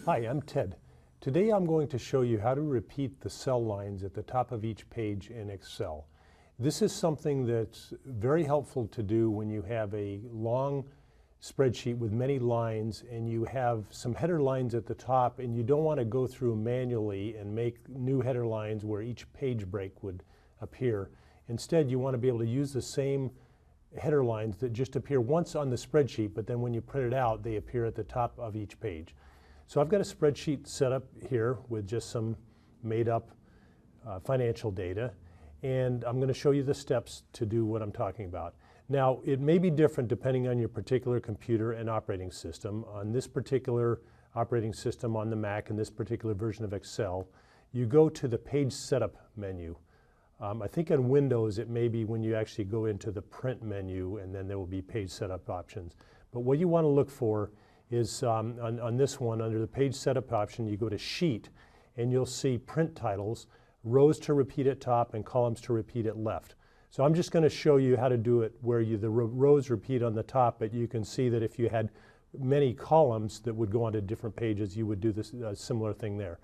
Hi, I'm Ted. Today I'm going to show you how to repeat the cell lines at the top of each page in Excel. This is something that's very helpful to do when you have a long spreadsheet with many lines and you have some header lines at the top and you don't want to go through manually and make new header lines where each page break would appear. Instead, you want to be able to use the same header lines that just appear once on the spreadsheet, but then when you print it out, they appear at the top of each page. So I've got a spreadsheet set up here with just some made up financial data, and I'm going to show you the steps to do what I'm talking about. Now, it may be different depending on your particular computer and operating system. On this particular operating system on the Mac and this particular version of Excel, you go to the page setup menu. I think on Windows it may be when you actually go into the print menu and then there will be page setup options. But what you want to look for is on this one, under the page setup option, you go to Sheet and you'll see print titles, rows to repeat at top and columns to repeat at left. So I'm just going to show you how to do it where the rows repeat on the top, but you can see that if you had many columns that would go onto different pages, you would do this similar thing there.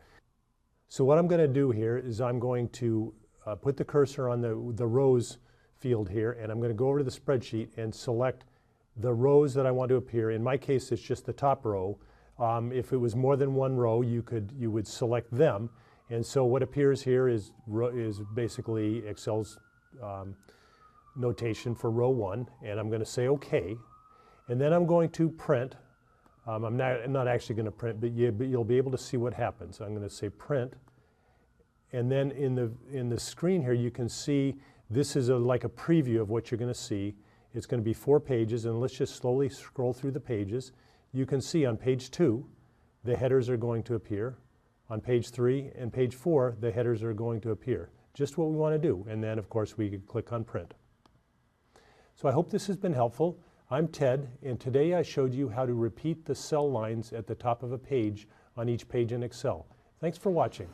So what I'm going to do here is I'm going to put the cursor on the rows field here, and I'm going to go over to the spreadsheet and select the rows that I want to appear. In my case, it's just the top row. If it was more than one row, you would select them. And so what appears here is basically Excel's notation for row 1, and I'm going to say OK. And then I'm going to print. I'm not actually going to print, but you'll be able to see what happens. I'm going to say print. And then in the screen here, you can see this is like a preview of what you're going to see. It's going to be 4 pages, and let's just slowly scroll through the pages. You can see on page 2, the headers are going to appear. On page 3 and page 4, the headers are going to appear. Just what we want to do. And then, of course, we could click on print. So I hope this has been helpful. I'm Ted, and today I showed you how to repeat the cell lines at the top of a page on each page in Excel. Thanks for watching.